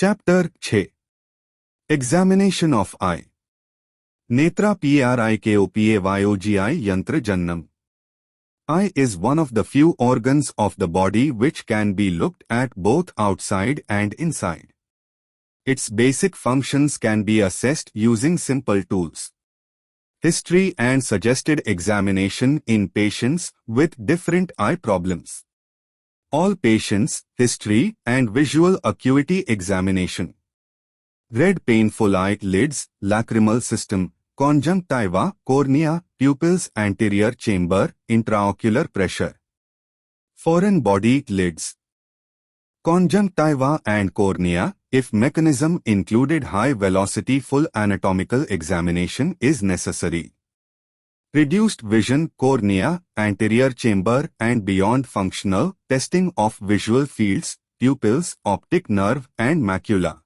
Chapter 6 Examination of Eye Netra Prikopayogi Yantra Jannam. Eye is one of the few organs of the body which can be looked at both outside and inside. Its basic functions can be assessed using simple tools. History and suggested examination in patients with different eye problems. All patients, history and visual acuity examination. Red painful eye lids, lacrimal system, conjunctiva, cornea, pupils anterior chamber, intraocular pressure. Foreign body lids. Conjunctiva and cornea, if mechanism included high-velocity full anatomical examination is necessary. Reduced vision, cornea, anterior chamber and beyond functional, testing of visual fields, pupils, optic nerve and macula.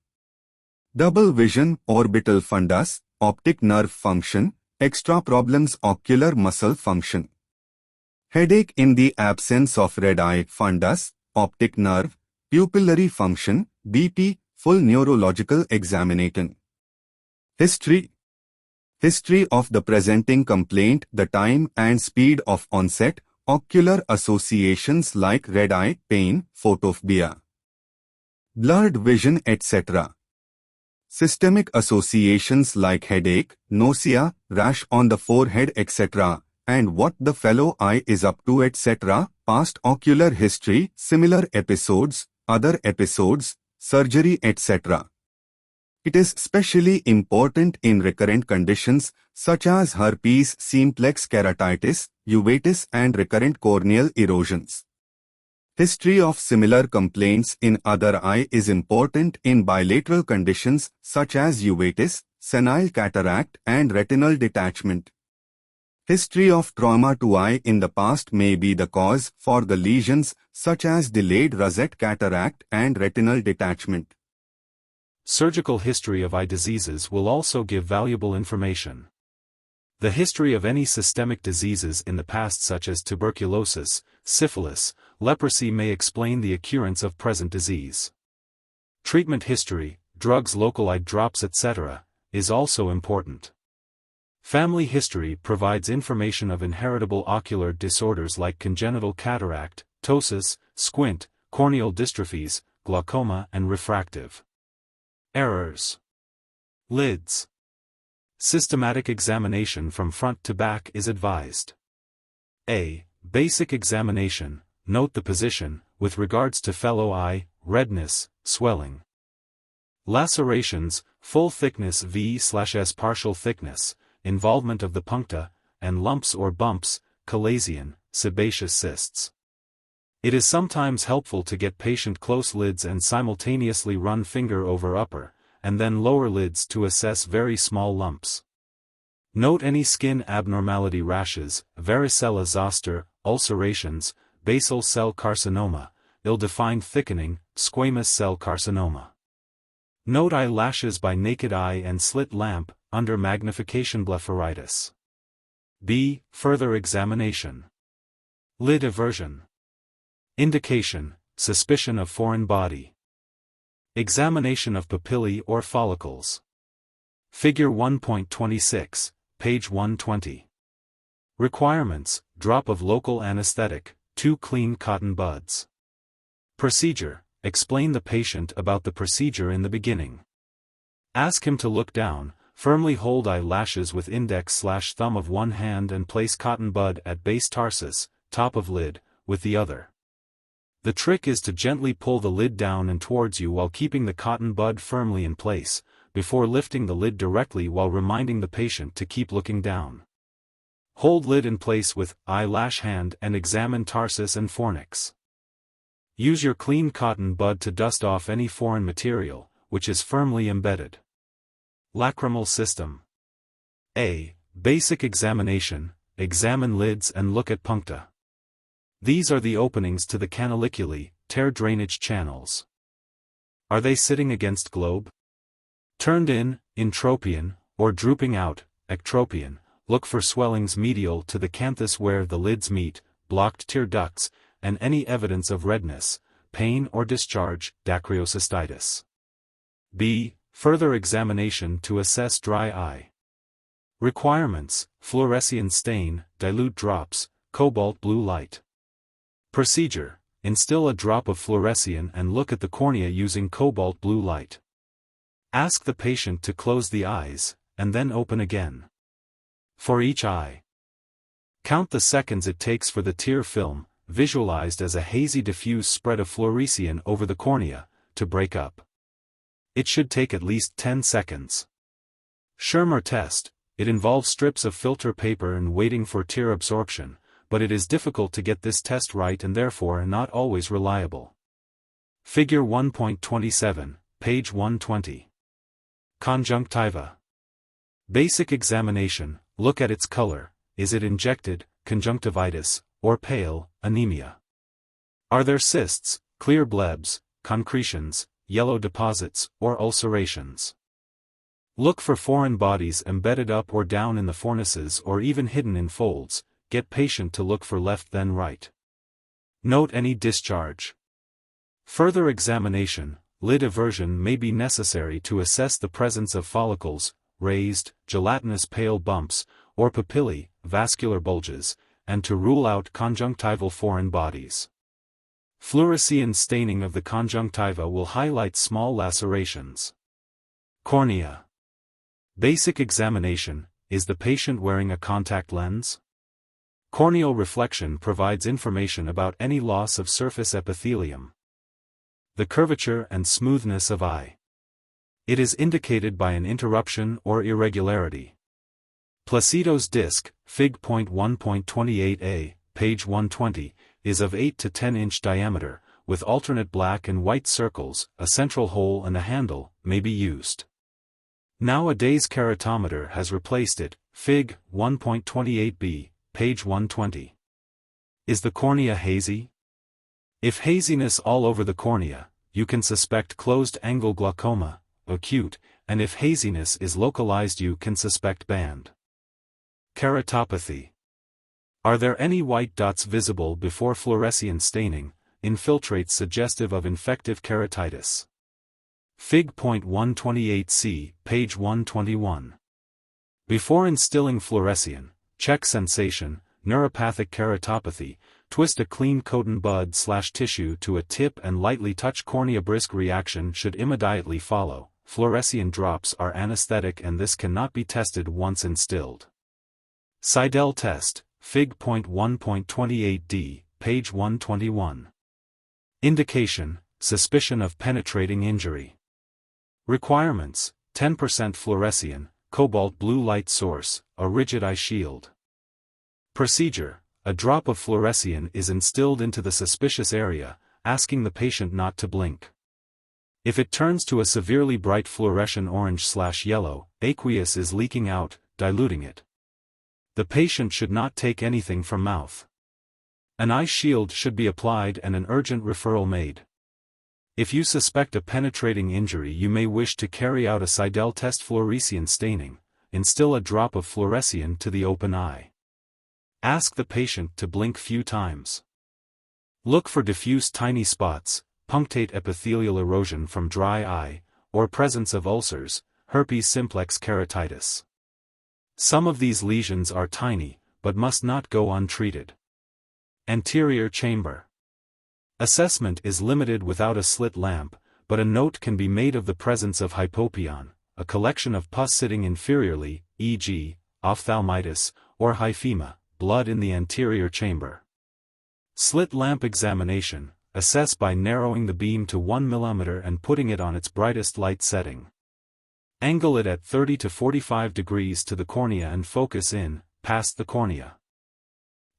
Double vision, orbital fundus, optic nerve function, extra problems ocular muscle function. Headache in the absence of red eye fundus, optic nerve, pupillary function, BP, full neurological examination. History of the presenting complaint, the time and speed of onset, ocular associations like red eye, pain, photophobia, blurred vision, etc. Systemic associations like headache, nausea, rash on the forehead, etc. and what the fellow eye is up to, etc. Past ocular history, similar episodes, other episodes, surgery, etc. It is especially important in recurrent conditions such as herpes simplex keratitis, uveitis and recurrent corneal erosions. History of similar complaints in other eye is important in bilateral conditions such as uveitis, senile cataract and retinal detachment. History of trauma to eye in the past may be the cause for the lesions such as delayed rosette cataract and retinal detachment. Surgical history of eye diseases will also give valuable information. The history of any systemic diseases in the past such as tuberculosis, syphilis, leprosy may explain the occurrence of present disease. Treatment history, drugs, local eye drops, etc., is also important. Family history provides information of inheritable ocular disorders like congenital cataract, ptosis, squint, corneal dystrophies, glaucoma and refractive errors. Lids. Systematic examination from front to back is advised. A. Basic examination, note the position, with regards to fellow eye, redness, swelling. Lacerations, full thickness V/S, partial thickness, involvement of the puncta, and lumps or bumps, chalazion, sebaceous cysts. It is sometimes helpful to get patient close lids and simultaneously run finger over upper, and then lower lids to assess very small lumps. Note any skin abnormality, rashes, varicella zoster, ulcerations, basal cell carcinoma, ill-defined thickening, squamous cell carcinoma. Note eyelashes by naked eye and slit lamp, under magnification, blepharitis. B. Further examination. Lid aversion. Indication, suspicion of foreign body. Examination of papillae or follicles. Figure 1.26, page 120. Requirements, drop of local anesthetic, 2 clean cotton buds. Procedure, explain the patient about the procedure in the beginning. Ask him to look down, firmly hold eyelashes with index/thumb of one hand and place cotton bud at base tarsus, top of lid, with the other. The trick is to gently pull the lid down and towards you while keeping the cotton bud firmly in place, before lifting the lid directly while reminding the patient to keep looking down. Hold lid in place with eyelash hand and examine tarsus and fornix. Use your clean cotton bud to dust off any foreign material, which is firmly embedded. Lacrimal system. A. Basic examination, examine lids and look at puncta. These are the openings to the canaliculi, tear drainage channels. Are they sitting against globe? Turned in, intropion, or drooping out, ectropion, look for swellings medial to the canthus where the lids meet, blocked tear ducts, and any evidence of redness, pain or discharge, dacryocystitis. B. Further examination to assess dry eye. Requirements: fluorescein stain, dilute drops, cobalt blue light. Procedure: instill a drop of fluorescein and look at the cornea using cobalt blue light. Ask the patient to close the eyes, and then open again. For each eye, count the seconds it takes for the tear film, visualized as a hazy diffuse spread of fluorescein over the cornea, to break up. It should take at least 10 seconds. Schirmer test: it involves strips of filter paper and waiting for tear absorption, but it is difficult to get this test right and therefore not always reliable. Figure 1.27, page 120. Conjunctiva. Basic examination: look at its color. Is it injected, conjunctivitis, or pale, anemia? Are there cysts, clear blebs, concretions, yellow deposits, or ulcerations? Look for foreign bodies embedded up or down in the fornices or even hidden in folds. Get patient to look for left then right. Note any discharge. Further examination: lid eversion may be necessary to assess the presence of follicles, raised, gelatinous pale bumps, or papillae, vascular bulges, and to rule out conjunctival foreign bodies. Fluorescein staining of the conjunctiva will highlight small lacerations. Cornea. Basic examination: is the patient wearing a contact lens? Corneal reflection provides information about any loss of surface epithelium. The curvature and smoothness of eye. It is indicated by an interruption or irregularity. Placido's disc, Fig. 1.28a, page 120, is of 8 to 10 inch diameter, with alternate black and white circles. A central hole and a handle may be used. Nowadays keratometer has replaced it. Fig. 1.28b, page 120. Is the cornea hazy? If haziness all over the cornea, you can suspect closed-angle glaucoma, acute, and if haziness is localized you can suspect band. Keratopathy. Are there any white dots visible before fluorescein staining, infiltrates suggestive of infective keratitis? Fig. 128c, page 121. Before instilling fluorescein, check sensation. Neuropathic keratopathy: twist a clean cotton bud/tissue to a tip and lightly touch cornea. Brisk reaction should immediately follow. Fluorescein drops are anesthetic and this cannot be tested once instilled. Seidel test, Fig. 1.28d, page 121. Indication: suspicion of penetrating injury. Requirements: 10% fluorescein, cobalt blue light source, a rigid eye shield. Procedure: a drop of fluorescein is instilled into the suspicious area, asking the patient not to blink. If it turns to a severely bright fluorescent orange/yellow, aqueous is leaking out, diluting it. The patient should not take anything from mouth. An eye shield should be applied and an urgent referral made. If you suspect a penetrating injury you may wish to carry out a Seidel test. Fluorescein staining: instill a drop of fluorescein to the open eye. Ask the patient to blink few times. Look for diffuse tiny spots, punctate epithelial erosion from dry eye, or presence of ulcers, herpes simplex keratitis. Some of these lesions are tiny, but must not go untreated. Anterior chamber. Assessment is limited without a slit lamp, but a note can be made of the presence of hypopyon, a collection of pus sitting inferiorly, e.g., ophthalmitis, or hyphema, blood in the anterior chamber. Slit lamp examination: assess by narrowing the beam to 1 mm and putting it on its brightest light setting. Angle it at 30 to 45 degrees to the cornea and focus in, past the cornea.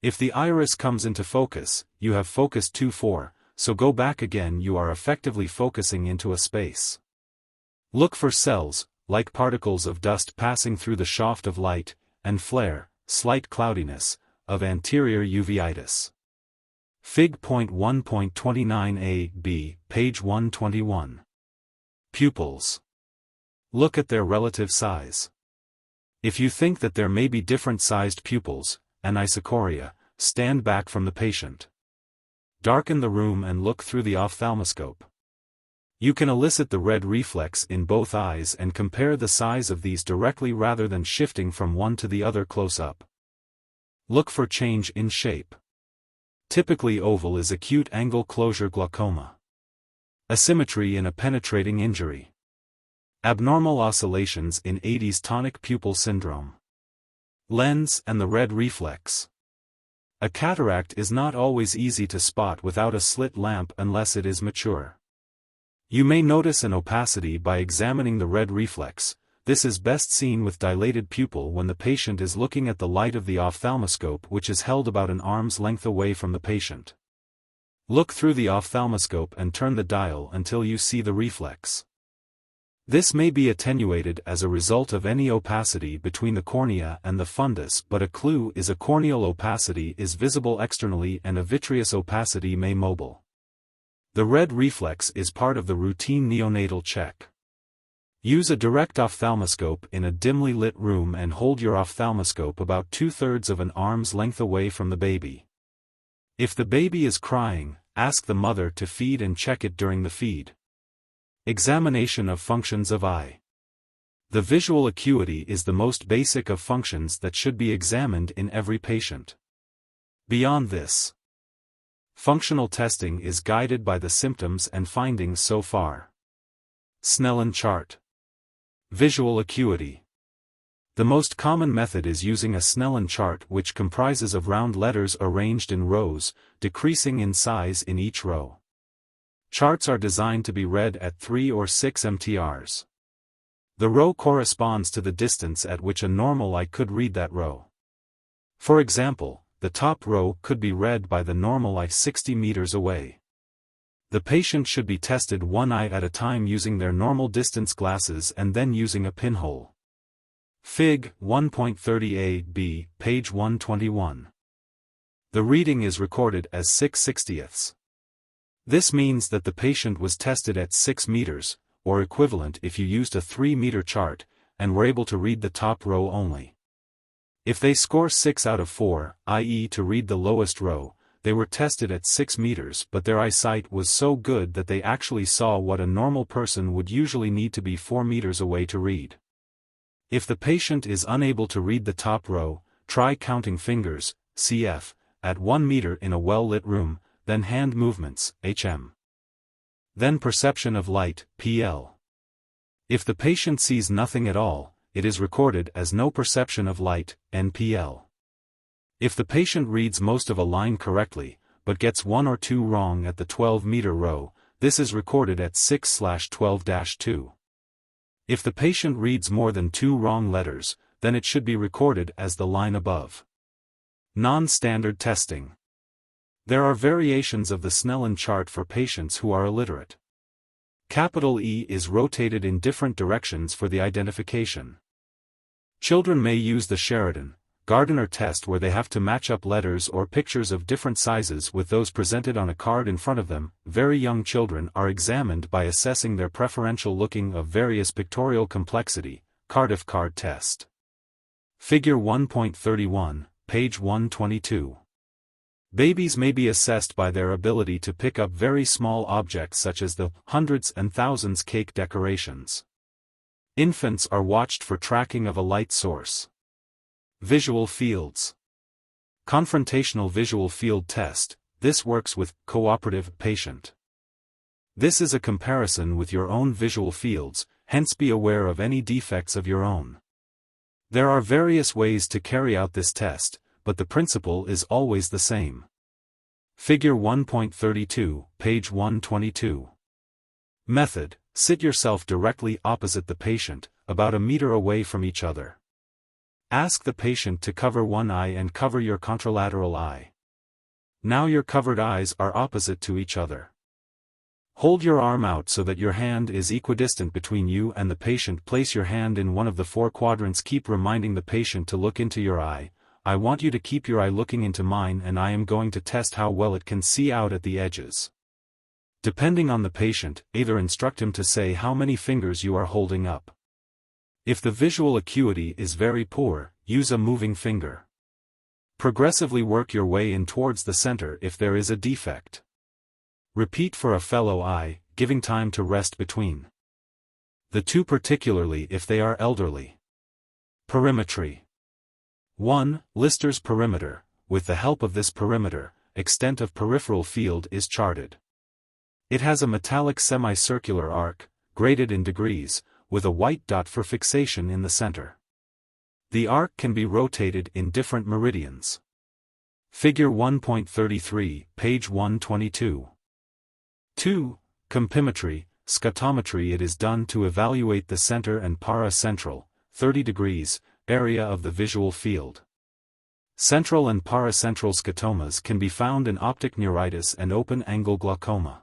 If the iris comes into focus, you have focused too far, so go back again. You are effectively focusing into a space. Look for cells, like particles of dust passing through the shaft of light, and flare, slight cloudiness, of anterior uveitis. Fig. 1.29a-b, page 121. Pupils. Look at their relative size. If you think that there may be different-sized pupils, anisocoria, stand back from the patient. Darken the room and look through the ophthalmoscope. You can elicit the red reflex in both eyes and compare the size of these directly rather than shifting from one to the other close up. Look for change in shape. Typically oval is acute angle closure glaucoma. Asymmetry in a penetrating injury. Abnormal oscillations in 80s tonic pupil syndrome. Lens and the red reflex. A cataract is not always easy to spot without a slit lamp unless it is mature. You may notice an opacity by examining the red reflex. This is best seen with dilated pupil when the patient is looking at the light of the ophthalmoscope, which is held about an arm's length away from the patient. Look through the ophthalmoscope and turn the dial until you see the reflex. This may be attenuated as a result of any opacity between the cornea and the fundus, but a clue is a corneal opacity is visible externally and a vitreous opacity may mobile. The red reflex is part of the routine neonatal check. Use a direct ophthalmoscope in a dimly lit room and hold your ophthalmoscope about 2/3 of an arm's length away from the baby. If the baby is crying, ask the mother to feed and check it during the feed. Examination of functions of eye. The visual acuity is the most basic of functions that should be examined in every patient. Beyond this, functional testing is guided by the symptoms and findings so far. Snellen chart. Visual acuity. The most common method is using a Snellen chart, which comprises of round letters arranged in rows, decreasing in size in each row. Charts are designed to be read at 3 or 6 mTrs. The row corresponds to the distance at which a normal eye could read that row. For example, the top row could be read by the normal eye 60 meters away. The patient should be tested one eye at a time using their normal distance glasses and then using a pinhole. Fig. 1.30a-b, page 121. The reading is recorded as 6/60ths. This means that the patient was tested at 6 meters, or equivalent if you used a 3-meter chart, and were able to read the top row only. If they score 6 out of 4, i.e. to read the lowest row, they were tested at 6 meters, but their eyesight was so good that they actually saw what a normal person would usually need to be 4 meters away to read. If the patient is unable to read the top row, try counting fingers, cf., at 1 meter in a well-lit room, then hand movements, hm. Then perception of light, pl. If the patient sees nothing at all, it is recorded as no perception of light, NPL. If the patient reads most of a line correctly, but gets 1 or 2 wrong at the 12-meter row, this is recorded at 6/12-2. If the patient reads more than 2 wrong letters, then it should be recorded as the line above. Non-standard testing. There are variations of the Snellen chart for patients who are illiterate. Capital E is rotated in different directions for the identification. Children may use the Sheridan, Gardner test, where they have to match up letters or pictures of different sizes with those presented on a card in front of them. Very young children are examined by assessing their preferential looking of various pictorial complexity, Cardiff card test. Figure 1.31, page 122. Babies may be assessed by their ability to pick up very small objects such as the hundreds and thousands cake decorations. Infants are watched for tracking of a light source. Visual fields. Confrontational visual field test. This works with cooperative patient. This is a comparison with your own visual fields, hence be aware of any defects of your own. There are various ways to carry out this test, but the principle is always the same. Figure 1.32, page 122. Method: sit yourself directly opposite the patient, about a meter away from each other. Ask the patient to cover one eye and cover your contralateral eye. Now your covered eyes are opposite to each other. Hold your arm out so that your hand is equidistant between you and the patient. Place your hand in one of the 4 quadrants. Keep reminding the patient to look into your eye. I want you to keep your eye looking into mine, and I am going to test how well it can see out at the edges. Depending on the patient, either instruct him to say how many fingers you are holding up. If the visual acuity is very poor, use a moving finger. Progressively work your way in towards the center if there is a defect. Repeat for a fellow eye, giving time to rest between the two, particularly if they are elderly. Perimetry. 1. Lister's perimeter. With the help of this perimeter, extent of peripheral field is charted. It has a metallic semicircular arc, graded in degrees, with a white dot for fixation in the center. The arc can be rotated in different meridians. Figure 1.33, page 122. 2. Compimetry, scotometry. It is done to evaluate the center and para-central, 30 degrees, area of the visual field. Central and paracentral scotomas can be found in optic neuritis and open-angle glaucoma.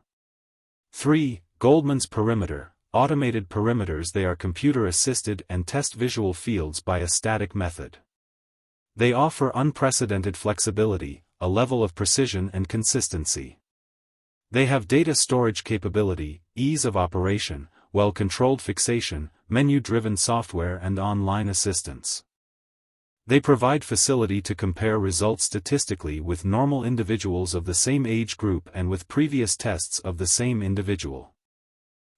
3. Goldman's perimeter, automated perimeters. They are computer-assisted and test visual fields by a static method. They offer unprecedented flexibility, a level of precision and consistency. They have data storage capability, ease of operation, well-controlled fixation, menu-driven software and online assistance. They provide facility to compare results statistically with normal individuals of the same age group and with previous tests of the same individual.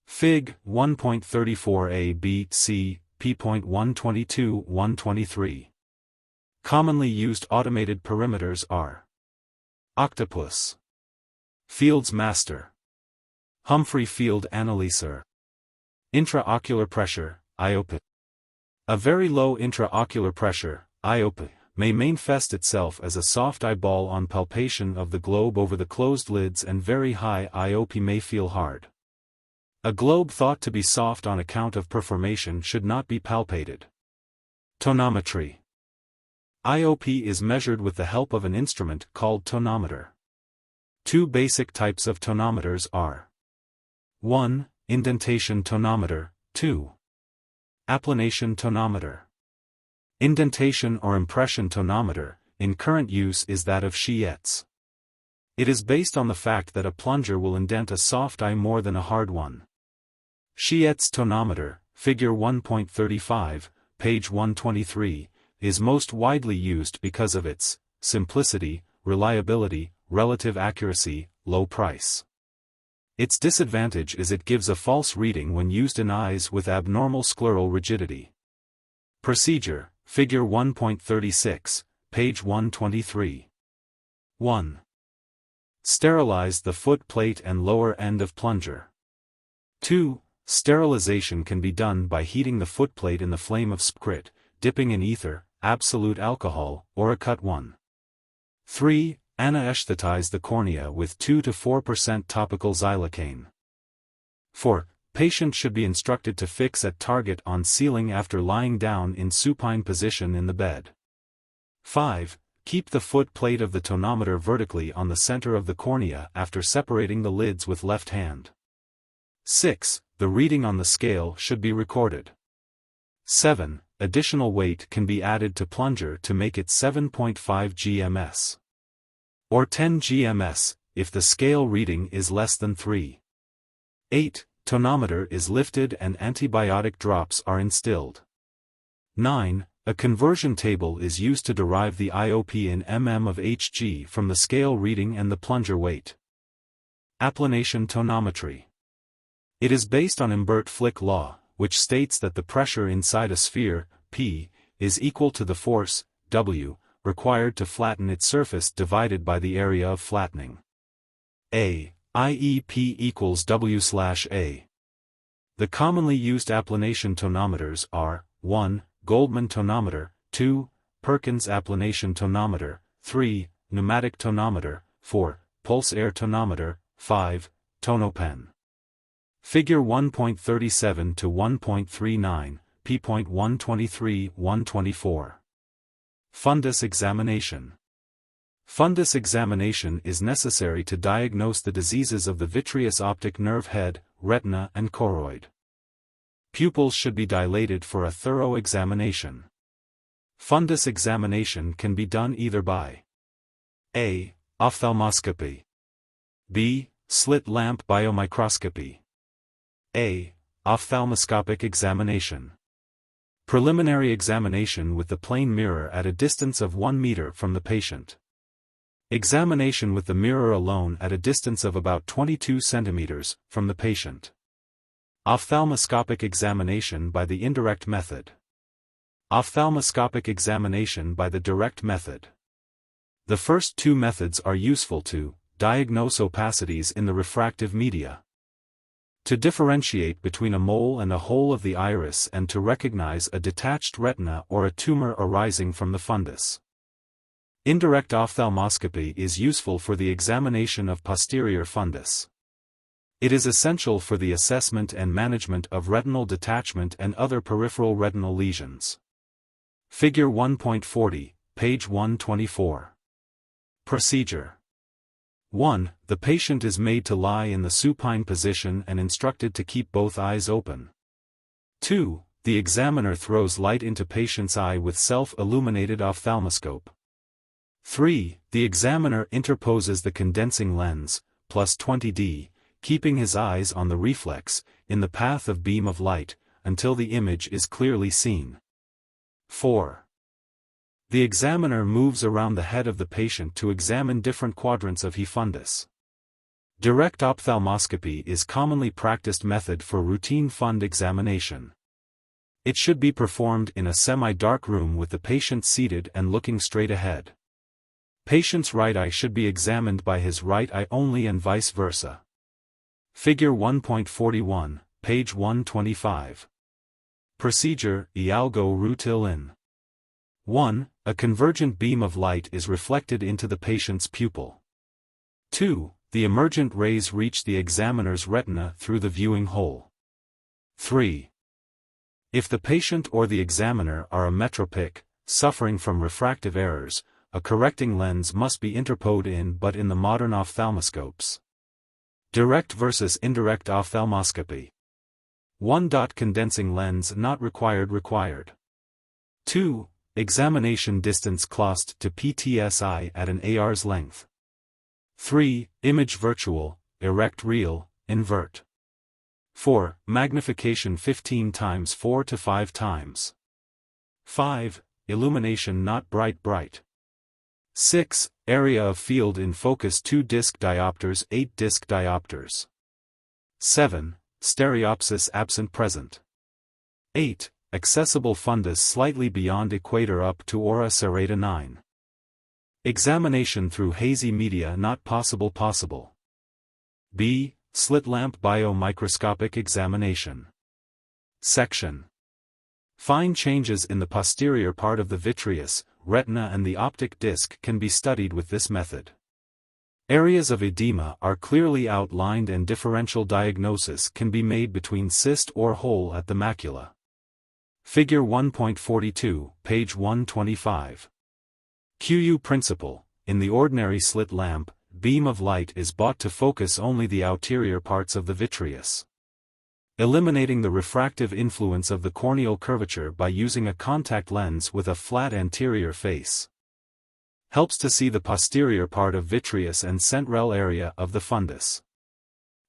Fig. 1.34a b c, p.122-123. Commonly used automated perimeters are Octopus, Field's Master, Humphrey Field Analyzer. Intraocular pressure, IOP. A very low intraocular pressure, IOP, may manifest itself as a soft eyeball on palpation of the globe over the closed lids, and very high IOP may feel hard. A globe thought to be soft on account of performation should not be palpated. Tonometry. IOP is measured with the help of an instrument called tonometer. Two basic types of tonometers are 1. Indentation tonometer, 2. Applanation tonometer. Indentation or impression tonometer, in current use, is that of Chiette's. It is based on the fact that a plunger will indent a soft eye more than a hard one. Chiette's tonometer, figure 1.35, page 123, is most widely used because of its simplicity, reliability, relative accuracy, low price. Its disadvantage is it gives a false reading when used in eyes with abnormal scleral rigidity. Procedure, figure 1.36, page 123. 1. Sterilize the foot plate and lower end of plunger. 2. Sterilization can be done by heating the footplate in the flame of sprit, dipping in ether, absolute alcohol, or a cut 1. 3. Anesthetize the cornea with 2 to 4% topical xylocaine. 4. Patient should be instructed to fix at target on ceiling after lying down in supine position in the bed. 5. Keep the foot plate of the tonometer vertically on the center of the cornea after separating the lids with left hand. 6. The reading on the scale should be recorded. 7. Additional weight can be added to plunger to make it 7.5 gms. Or 10 gms, if the scale reading is less than 3. 8. Tonometer is lifted and antibiotic drops are instilled. 9. A conversion table is used to derive the IOP in mm of Hg from the scale reading and the plunger weight. Applanation tonometry. It is based on Imbert-Flick law, which states that the pressure inside a sphere, P, is equal to the force, W, required to flatten its surface divided by the area of flattening. A, i.e. P equals W/A. The commonly used applanation tonometers are 1. Goldman tonometer, 2. Perkins applanation tonometer, 3. Pneumatic tonometer, 4. Pulse air tonometer, 5. Tonopen. Figure 1.37 to 1.39, p.123-124. Fundus examination. Fundus examination is necessary to diagnose the diseases of the vitreous optic nerve head, retina and choroid. Pupils should be dilated for a thorough examination. Fundus examination can be done either by A. Ophthalmoscopy, B. Slit lamp biomicroscopy, A. Ophthalmoscopic examination. Preliminary examination with the plane mirror at a distance of 1 meter from the patient. Examination with the mirror alone at a distance of about 22 centimeters from the patient. Ophthalmoscopic examination by the indirect method. Ophthalmoscopic examination by the direct method. The first two methods are useful to diagnose opacities in the refractive media, to differentiate between a mole and a hole of the iris, and to recognize a detached retina or a tumor arising from the fundus. Indirect ophthalmoscopy is useful for the examination of posterior fundus. It is essential for the assessment and management of retinal detachment and other peripheral retinal lesions. Figure 1.40, page 124. Procedure. 1. The patient is made to lie in the supine position and instructed to keep both eyes open. 2. The examiner throws light into patient's eye with self-illuminated ophthalmoscope. 3. The examiner interposes the condensing lens, plus 20D, keeping his eyes on the reflex, in the path of beam of light, until the image is clearly seen. 4. The examiner moves around the head of the patient to examine different quadrants of fundus. Direct ophthalmoscopy is commonly practiced method for routine fund examination. It should be performed in a semi-dark room with the patient seated and looking straight ahead. Patient's right eye should be examined by his right eye only and vice versa. Figure 1.41, page 125. Procedure, Ialgo rutil-in. 1. A convergent beam of light is reflected into the patient's pupil. 2. The emergent rays reach the examiner's retina through the viewing hole. 3. If the patient or the examiner are a metropic, suffering from refractive errors, a correcting lens must be interposed in, but in the modern ophthalmoscopes. Direct versus indirect ophthalmoscopy. 1. Condensing lens not required. 2. Examination distance closed to PTSI at an AR's length. 3. Image virtual, erect real, invert. 4. Magnification 15 times 4 to 5 times. 5. Illumination not bright. 6. Area of field in focus 2 disc diopters 8 disc diopters. 7. Stereopsis absent present. 8. Accessible fundus slightly beyond equator up to ora serrata 9. Examination through hazy media not possible. B. Slit lamp biomicroscopic examination. Section. Fine changes in the posterior part of the vitreous, retina and the optic disc can be studied with this method. Areas of edema are clearly outlined and differential diagnosis can be made between cyst or hole at the macula. Figure 1.42, page 125. QU principle. In the ordinary slit lamp, beam of light is brought to focus only the outerior parts of the vitreous, eliminating the refractive influence of the corneal curvature by using a contact lens with a flat anterior face. Helps to see the posterior part of vitreous and central area of the fundus.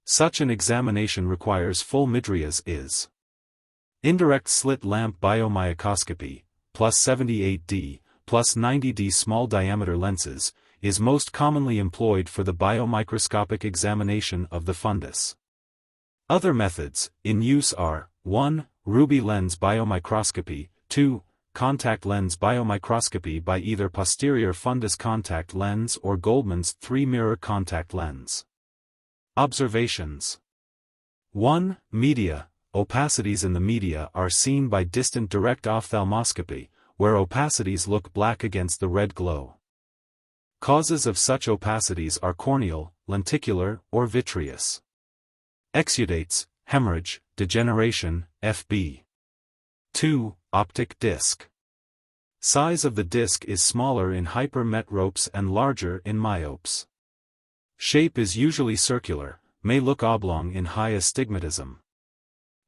Such an examination requires full midrias is. Indirect slit lamp biomycoscopy, plus 78D, plus 90D small diameter lenses, is most commonly employed for the biomicroscopic examination of the fundus. Other methods in use are 1. Ruby lens biomicroscopy, 2. Contact lens biomicroscopy by either posterior fundus contact lens or Goldman's 3 mirror contact lens. Observations. 1. Media. Opacities in the media are seen by distant direct ophthalmoscopy, where opacities look black against the red glow. Causes of such opacities are corneal, lenticular, or vitreous. Exudates, hemorrhage, degeneration, F.B. 2. Optic disc. Size of the disc is smaller in hypermetropes and larger in myopes. Shape is usually circular, may look oblong in high astigmatism.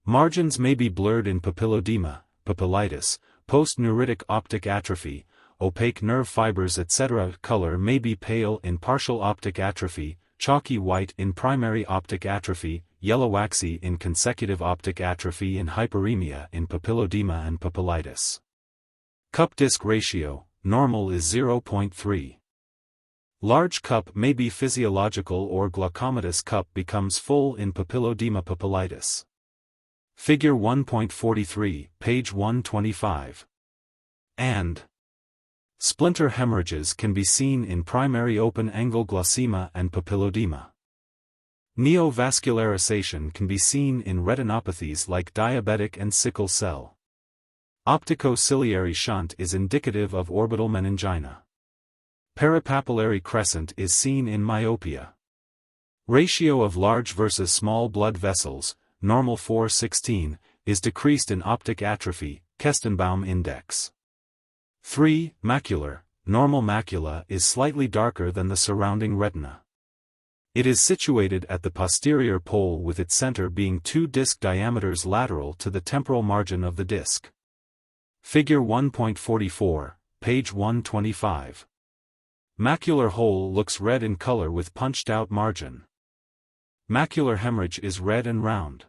Margins may be blurred in papilledema, papillitis, post-neuritic optic atrophy, opaque nerve fibers etc. Color may be pale in partial optic atrophy, chalky white in primary optic atrophy, yellow waxy in consecutive optic atrophy and hyperemia in papilledema and papillitis. Cup disc ratio, normal is 0.3. Large cup may be physiological or glaucomatous cup becomes full in papilloedema papillitis. Figure 1.43, page 125. And splinter hemorrhages can be seen in primary open-angle glaucema and papilloedema. Neovascularization can be seen in retinopathies like diabetic and sickle cell. Opticociliary shunt is indicative of orbital meningina. Peripapillary crescent is seen in myopia. Ratio of large versus small blood vessels, normal 4:16, is decreased in optic atrophy, Kestenbaum index. 3. Macular, normal macula is slightly darker than the surrounding retina. It is situated at the posterior pole with its center being 2 disc diameters lateral to the temporal margin of the disc. Figure 1.44, page 125. Macular hole looks red in color with punched-out margin. Macular hemorrhage is red and round.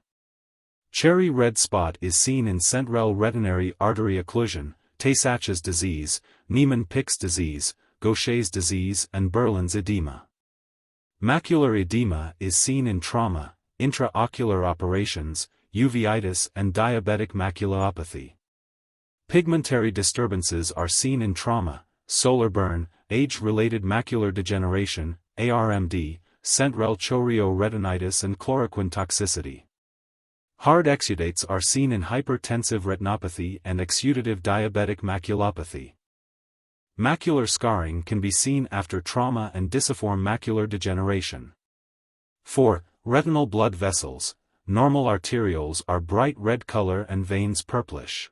Cherry red spot is seen in central retinary artery occlusion, Tay-Sachs disease, Niemann-Pick's disease, Gaucher's disease and Berlin's edema. Macular edema is seen in trauma, intraocular operations, uveitis and diabetic maculopathy. Pigmentary disturbances are seen in trauma, solar burn, age-related macular degeneration, ARMD, central chorioretinitis and chloroquine toxicity. Hard exudates are seen in hypertensive retinopathy and exudative diabetic maculopathy. Macular scarring can be seen after trauma and disciform macular degeneration. 4. Retinal blood vessels. Normal arterioles are bright red color and veins purplish.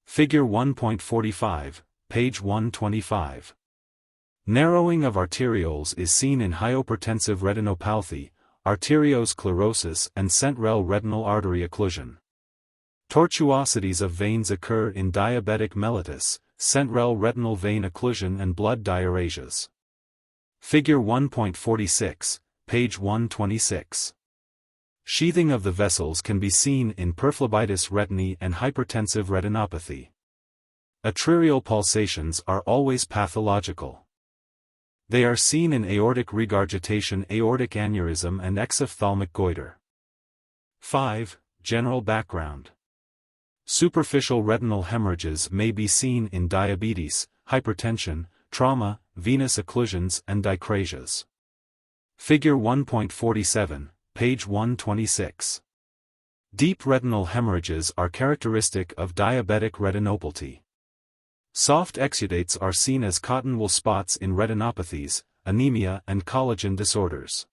Figure 1.45, page 125. Narrowing of arterioles is seen in hypotensive retinopathy, arteriosclerosis and central retinal artery occlusion. Tortuosities of veins occur in diabetic mellitus, central retinal vein occlusion and blood diuresias. Figure 1.46, page 126. Sheathing of the vessels can be seen in perphlebitis retini and hypertensive retinopathy. Atrial pulsations are always pathological. They are seen in aortic regurgitation, aortic aneurysm and exophthalmic goiter. 5. General background. Superficial retinal hemorrhages may be seen in diabetes, hypertension, trauma, venous occlusions and dicrasias. Figure 1.47, page 126. Deep retinal hemorrhages are characteristic of diabetic retinopathy. Soft exudates are seen as cotton wool spots in retinopathies, anemia and collagen disorders.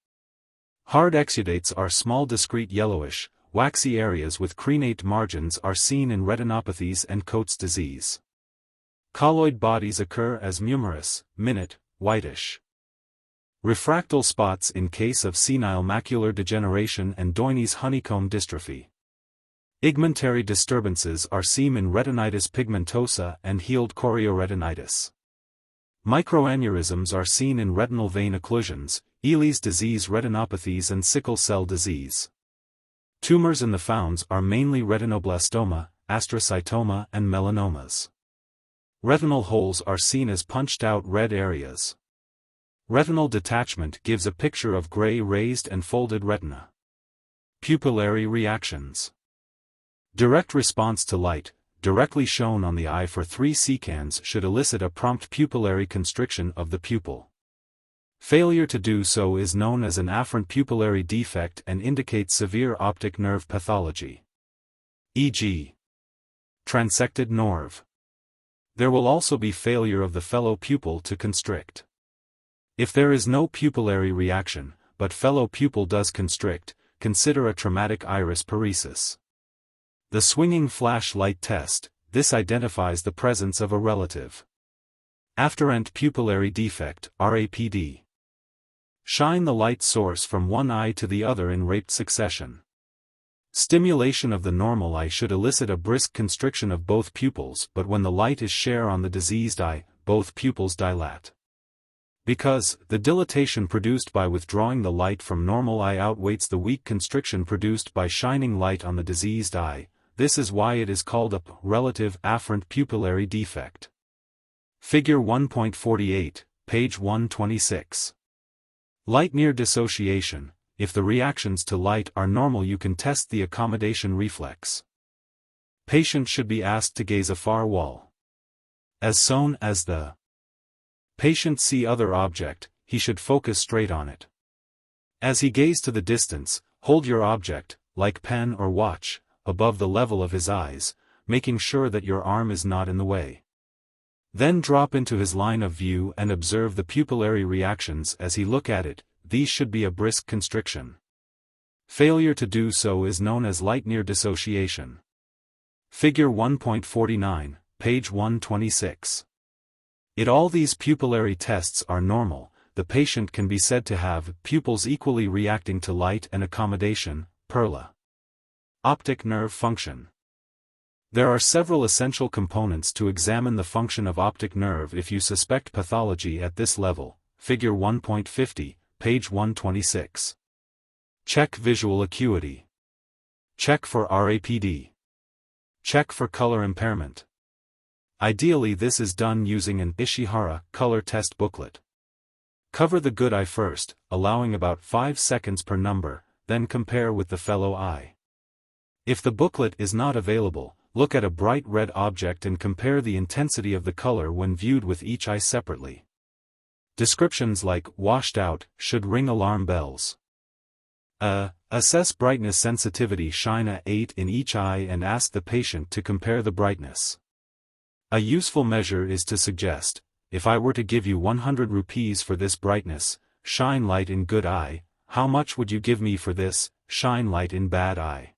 Hard exudates are small discrete yellowish, waxy areas with crenate margins are seen in retinopathies and Coates disease. Colloid bodies occur as murmurous, minute, whitish. Refractal spots in case of senile macular degeneration and Doyne's honeycomb dystrophy. Pigmentary disturbances are seen in retinitis pigmentosa and healed chorioretinitis. Microaneurysms are seen in retinal vein occlusions, Ely's disease retinopathies and sickle cell disease. Tumors in the founds are mainly retinoblastoma, astrocytoma and melanomas. Retinal holes are seen as punched-out red areas. Retinal detachment gives a picture of gray raised and folded retina. Pupillary reactions. Direct response to light, directly shown on the eye for 3 secans should elicit a prompt pupillary constriction of the pupil. Failure to do so is known as an afferent pupillary defect and indicates severe optic nerve pathology. E.g. transected nerve. There will also be failure of the fellow pupil to constrict. If there is no pupillary reaction, but fellow pupil does constrict, consider a traumatic iris paresis. The swinging flashlight test, this identifies the presence of a relative afferent pupillary defect, RAPD. Shine the light source from one eye to the other in rapid succession. Stimulation of the normal eye should elicit a brisk constriction of both pupils, but when the light is shed on the diseased eye, both pupils dilate. Because the dilatation produced by withdrawing the light from normal eye outweighs the weak constriction produced by shining light on the diseased eye, this is why it is called a relative afferent pupillary defect. Figure 1.48, page 126. Light near dissociation. If the reactions to light are normal, you can test the accommodation reflex. Patient should be asked to gaze a far wall. As soon as the patient see other object, he should focus straight on it. As he gaze to the distance, hold your object, like pen or watch, above the level of his eyes, making sure that your arm is not in the way. Then drop into his line of view and observe the pupillary reactions as he look at it. These should be a brisk constriction. Failure to do so is known as light near dissociation. Figure 1.49, page 126. If all these pupillary tests are normal, the patient can be said to have pupils equally reacting to light and accommodation, PERLA. Optic nerve function. There are several essential components to examine the function of optic nerve if you suspect pathology at this level. Figure 1.50, page 126. Check visual acuity. Check for RAPD. Check for color impairment. Ideally, this is done using an Ishihara color test booklet. Cover the good eye first, allowing about 5 seconds per number, then compare with the fellow eye. If the booklet is not available, look at a bright red object and compare the intensity of the color when viewed with each eye separately. Descriptions like washed out should ring alarm bells. Assess brightness sensitivity. Shine a 8 in each eye and ask the patient to compare the brightness. A useful measure is to suggest, if I were to give you 100 rupees for this brightness, shine light in good eye, how much would you give me for this, shine light in bad eye?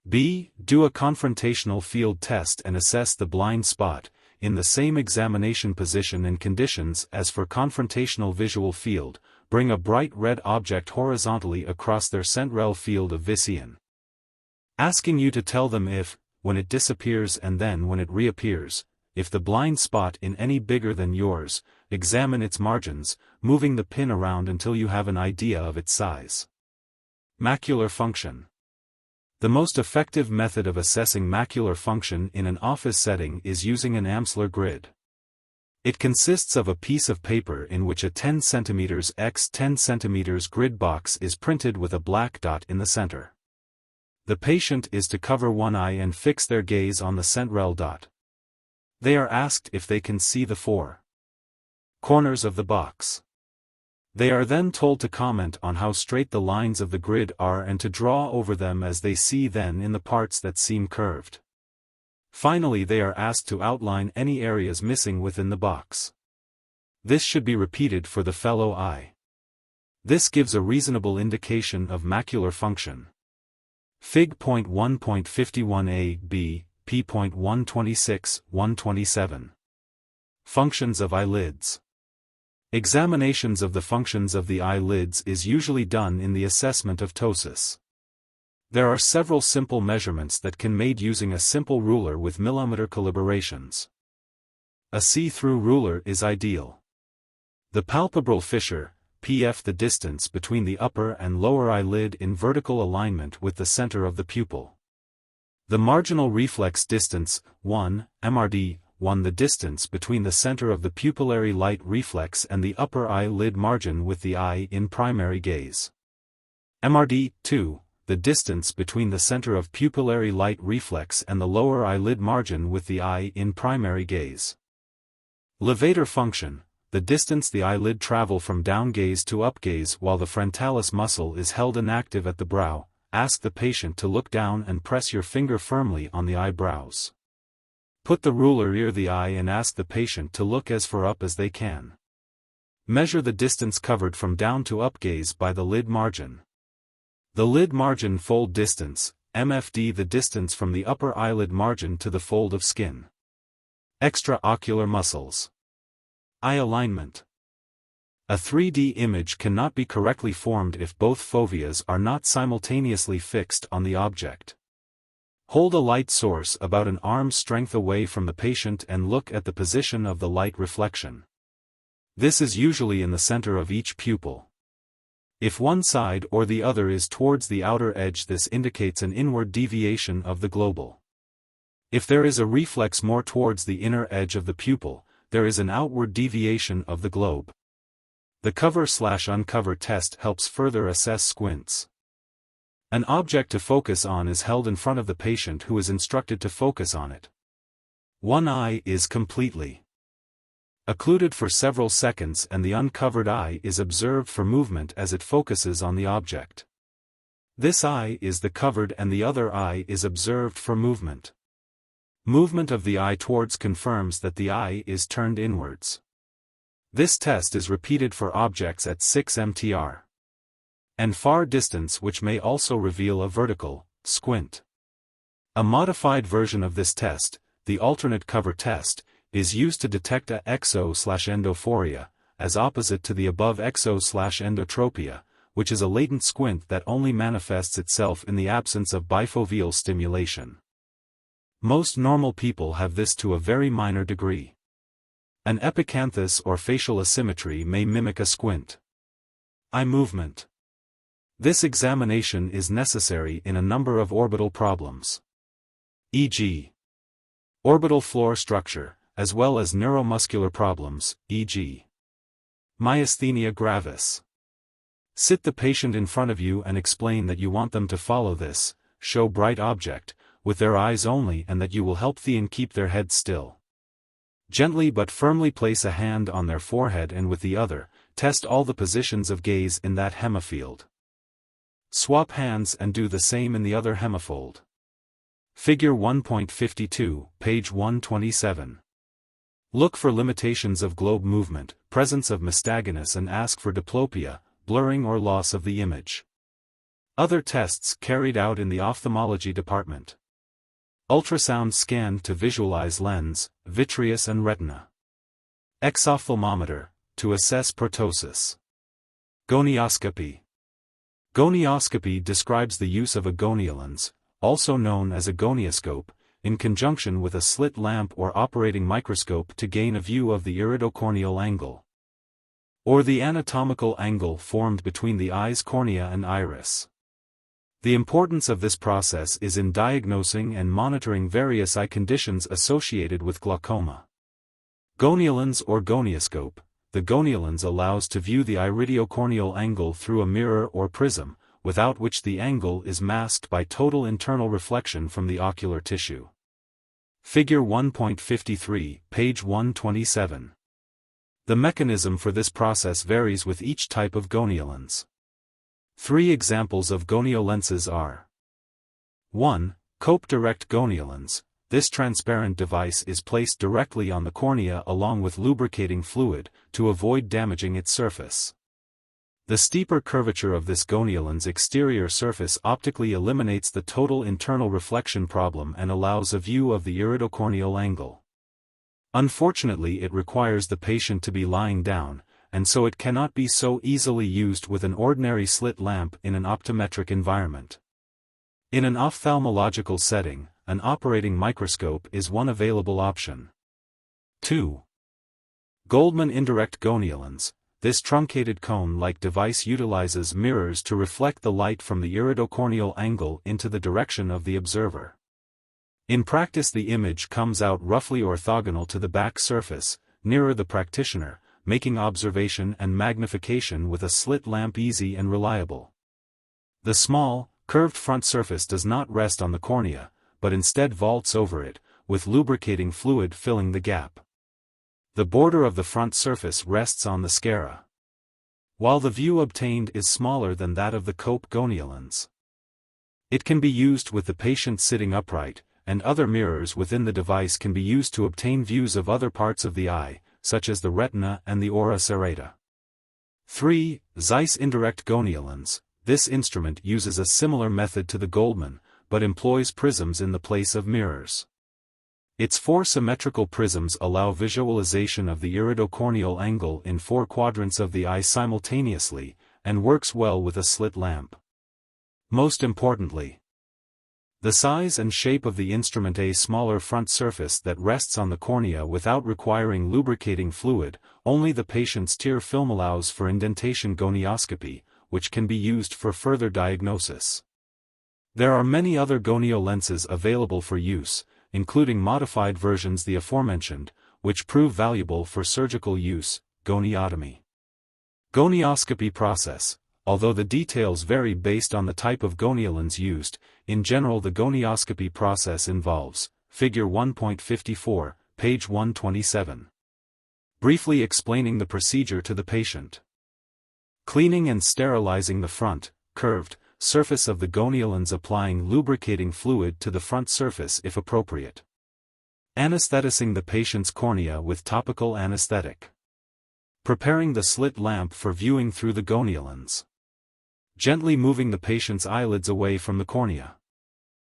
B. Do a confrontational field test and assess the blind spot, in the same examination position and conditions as for confrontational visual field. Bring a bright red object horizontally across their central field of vision. Asking you to tell them if, when it disappears and then when it reappears, if the blind spot is any bigger than yours, examine its margins, moving the pin around until you have an idea of its size. Macular function. The most effective method of assessing macular function in an office setting is using an Amsler grid. It consists of a piece of paper in which a 10 cm x 10 cm grid box is printed with a black dot in the center. The patient is to cover one eye and fix their gaze on the central dot. They are asked if they can see the 4 corners of the box. They are then told to comment on how straight the lines of the grid are and to draw over them as they see then in the parts that seem curved. Finally, they are asked to outline any areas missing within the box. This should be repeated for the fellow eye. This gives a reasonable indication of macular function. Fig.1.51a, b, p.126, 127. Functions of eyelids. Examinations of the functions of the eyelids is usually done in the assessment of ptosis. There are several simple measurements that can made using a simple ruler with millimeter calibrations. A see-through ruler is ideal. The palpebral fissure, PF, the distance between the upper and lower eyelid in vertical alignment with the center of the pupil. The marginal reflex distance, 1, MRD, 1, the distance between the center of the pupillary light reflex and the upper eyelid margin with the eye in primary gaze. MRD, 2, the distance between the center of pupillary light reflex and the lower eyelid margin with the eye in primary gaze. Levator function, the distance the eyelid travel from down gaze to up gaze while the frontalis muscle is held inactive at the brow. Ask the patient to look down and press your finger firmly on the eyebrows. Put the ruler near the eye and ask the patient to look as far up as they can. Measure the distance covered from down to up gaze by the lid margin. The lid margin fold distance, MFD, the distance from the upper eyelid margin to the fold of skin. Extraocular muscles. Eye alignment. A 3D image cannot be correctly formed if both foveas are not simultaneously fixed on the object. Hold a light source about an arm's length away from the patient and look at the position of the light reflection. This is usually in the center of each pupil. If one side or the other is towards the outer edge, this indicates an inward deviation of the global. If there is a reflex more towards the inner edge of the pupil, there is an outward deviation of the globe. The cover/uncover test helps further assess squints. An object to focus on is held in front of the patient who is instructed to focus on it. One eye is completely occluded for several seconds and the uncovered eye is observed for movement as it focuses on the object. This eye is the covered and the other eye is observed for movement. Movement of the eye towards confirms that the eye is turned inwards. This test is repeated for objects at 6 mtr. and far distance, which may also reveal a vertical squint. A modified version of this test, the alternate cover test, is used to detect a exo/endophoria, as opposite to the above exo/endotropia, which is a latent squint that only manifests itself in the absence of bifoveal stimulation. Most normal people have this to a very minor degree. An epicanthus or facial asymmetry may mimic a squint. Eye movement. This examination is necessary in a number of orbital problems, e.g., orbital floor structure, as well as neuromuscular problems, e.g., myasthenia gravis. Sit the patient in front of you and explain that you want them to follow this, show bright object, with their eyes only, and that you will help them keep their head still. Gently but firmly place a hand on their forehead and with the other, test all the positions of gaze in that hemifield. Swap hands and do the same in the other hemifold. Figure 1.52, page 127. Look for limitations of globe movement, presence of mystagonis, and ask for diplopia, blurring or loss of the image. Other tests carried out in the ophthalmology department. Ultrasound scan to visualize lens, vitreous and retina. Exophthalmometer, to assess ptosis. Gonioscopy. Gonioscopy describes the use of a goniolens, also known as a gonioscope, in conjunction with a slit lamp or operating microscope to gain a view of the iridocorneal angle, or the anatomical angle formed between the eye's cornea and iris. The importance of this process is in diagnosing and monitoring various eye conditions associated with glaucoma. Goniolens or gonioscope. The goniolens allows to view the iridocorneal angle through a mirror or prism, without which the angle is masked by total internal reflection from the ocular tissue. Figure 1.53, page 127. The mechanism for this process varies with each type of goniolens. 3 examples of goniolenses are: 1. Cope direct goniolens. This transparent device is placed directly on the cornea along with lubricating fluid, to avoid damaging its surface. The steeper curvature of this goniolens exterior surface optically eliminates the total internal reflection problem and allows a view of the iridocorneal angle. Unfortunately, it requires the patient to be lying down, and so it cannot be so easily used with an ordinary slit lamp in an optometric environment. In an ophthalmological setting, an operating microscope is one available option. 2. Goldmann indirect goniolens. This truncated cone-like device utilizes mirrors to reflect the light from the iridocorneal angle into the direction of the observer. In practice, the image comes out roughly orthogonal to the back surface, nearer the practitioner, making observation and magnification with a slit lamp easy and reliable. The small, curved front surface does not rest on the cornea, but instead vaults over it, with lubricating fluid filling the gap. The border of the front surface rests on the sclera, while the view obtained is smaller than that of the Cope goniolens. It can be used with the patient sitting upright, and other mirrors within the device can be used to obtain views of other parts of the eye, such as the retina and the ora serrata. 3. Zeiss indirect goniolens. This instrument uses a similar method to the Goldmann, but employs prisms in the place of mirrors. Its 4 symmetrical prisms allow visualization of the iridocorneal angle in 4 quadrants of the eye simultaneously, and works well with a slit lamp. Most importantly, the size and shape of the instrument, a smaller front surface that rests on the cornea without requiring lubricating fluid, only the patient's tear film allows for indentation gonioscopy, which can be used for further diagnosis. There are many other goniolenses available for use, including modified versions the aforementioned, which prove valuable for surgical use. Goniotomy. Gonioscopy process. Although the details vary based on the type of goniolens used, in general the gonioscopy process involves, Figure 1.54, page 127. Briefly explaining the procedure to the patient. Cleaning and sterilizing the front, curved, surface of the goniolens, applying lubricating fluid to the front surface if appropriate. Anesthetizing the patient's cornea with topical anesthetic. Preparing the slit lamp for viewing through the goniolens. Gently moving the patient's eyelids away from the cornea.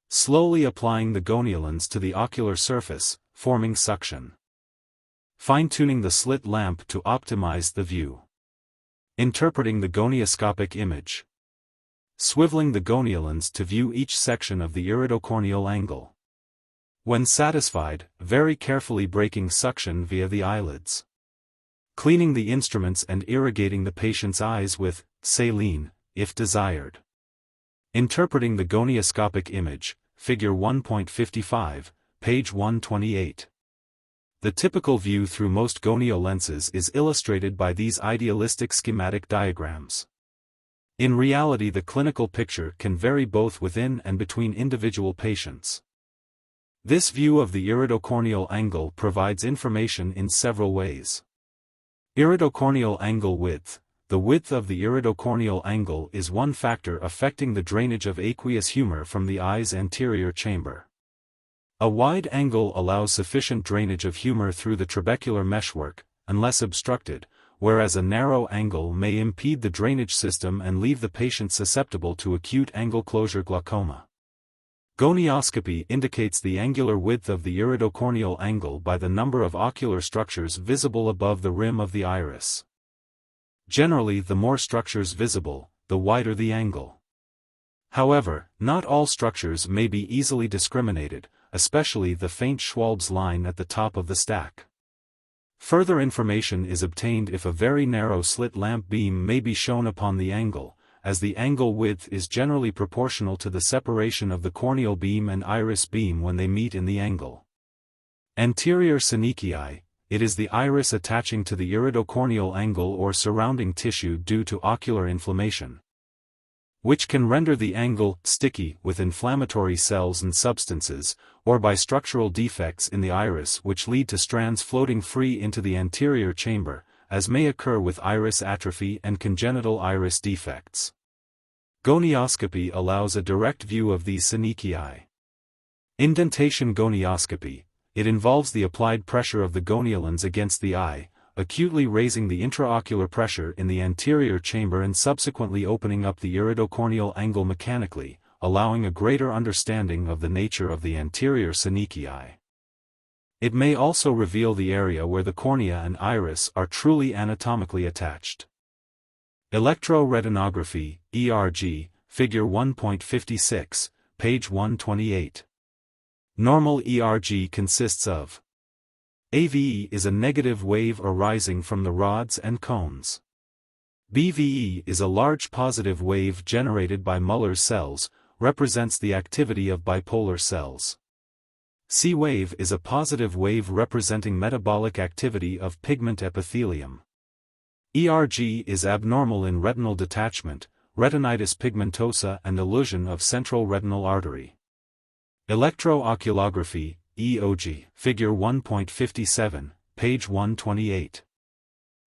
Slowly applying the goniolens to the ocular surface, forming suction. Fine-tuning the slit lamp to optimize the view. Interpreting the gonioscopic image. Swiveling the goniolens to view each section of the iridocorneal angle. When satisfied, very carefully breaking suction via the eyelids. Cleaning the instruments and irrigating the patient's eyes with saline, if desired. Interpreting the gonioscopic image, Figure 1.55, page 128. The typical view through most gonio lenses is illustrated by these idealistic schematic diagrams. In reality, the clinical picture can vary both within and between individual patients. This view of the iridocorneal angle provides information in several ways. Iridocorneal angle width. The width of the iridocorneal angle is one factor affecting the drainage of aqueous humor from the eye's anterior chamber. A wide angle allows sufficient drainage of humor through the trabecular meshwork, unless obstructed, whereas a narrow angle may impede the drainage system and leave the patient susceptible to acute angle closure glaucoma. Gonioscopy indicates the angular width of the iridocorneal angle by the number of ocular structures visible above the rim of the iris. Generally, the more structures visible, the wider the angle. However, not all structures may be easily discriminated, especially the faint Schwalb's line at the top of the stack. Further information is obtained if a very narrow slit lamp beam may be shown upon the angle, as the angle width is generally proportional to the separation of the corneal beam and iris beam when they meet in the angle. Anterior synechia. It is the iris attaching to the iridocorneal angle or surrounding tissue due to ocular inflammation, which can render the angle sticky with inflammatory cells and substances, or by structural defects in the iris which lead to strands floating free into the anterior chamber, as may occur with iris atrophy and congenital iris defects. Gonioscopy allows a direct view of these synechia. Indentation gonioscopy. It involves the applied pressure of the goniolens against the eye, acutely raising the intraocular pressure in the anterior chamber and subsequently opening up the iridocorneal angle mechanically, allowing a greater understanding of the nature of the anterior synechia. It may also reveal the area where the cornea and iris are truly anatomically attached. Electroretinography, ERG, Figure 1.56, page 128. Normal ERG consists of AVE is a negative wave arising from the rods and cones. BVE is a large positive wave generated by Muller's cells, represents the activity of bipolar cells. C wave is a positive wave representing metabolic activity of pigment epithelium. ERG is abnormal in retinal detachment, retinitis pigmentosa and illusion of central retinal artery. Electrooculography, EOG, Figure 1.57, page 128.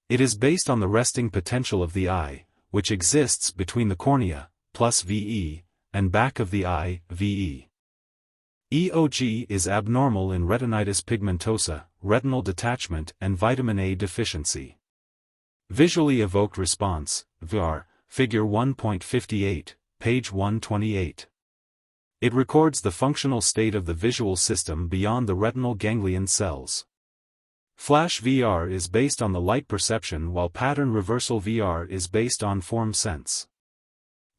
It is based on the resting potential of the eye, which exists between the cornea, plus VE, and back of the eye, VE. EOG is abnormal in retinitis pigmentosa, retinal detachment and vitamin A deficiency. Visually evoked response, VR, Figure 1.58, page 128. It records the functional state of the visual system beyond the retinal ganglion cells. Flash VR is based on the light perception while pattern reversal VR is based on form sense.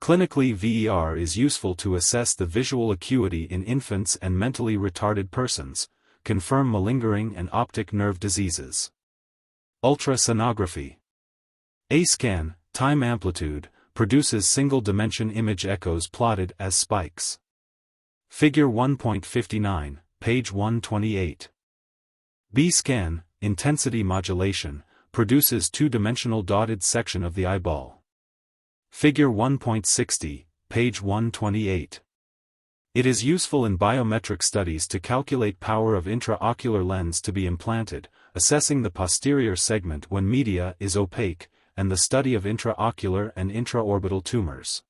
Clinically, VER is useful to assess the visual acuity in infants and mentally retarded persons, confirm malingering and optic nerve diseases. Ultrasonography. A-scan, time amplitude, produces single-dimension image echoes plotted as spikes. Figure 1.59, page 128. B-scan, intensity modulation, produces two-dimensional dotted section of the eyeball. Figure 1.60, page 128. It is useful in biometric studies to calculate power of intraocular lens to be implanted, assessing the posterior segment when media is opaque, and the study of intraocular and intraorbital tumors.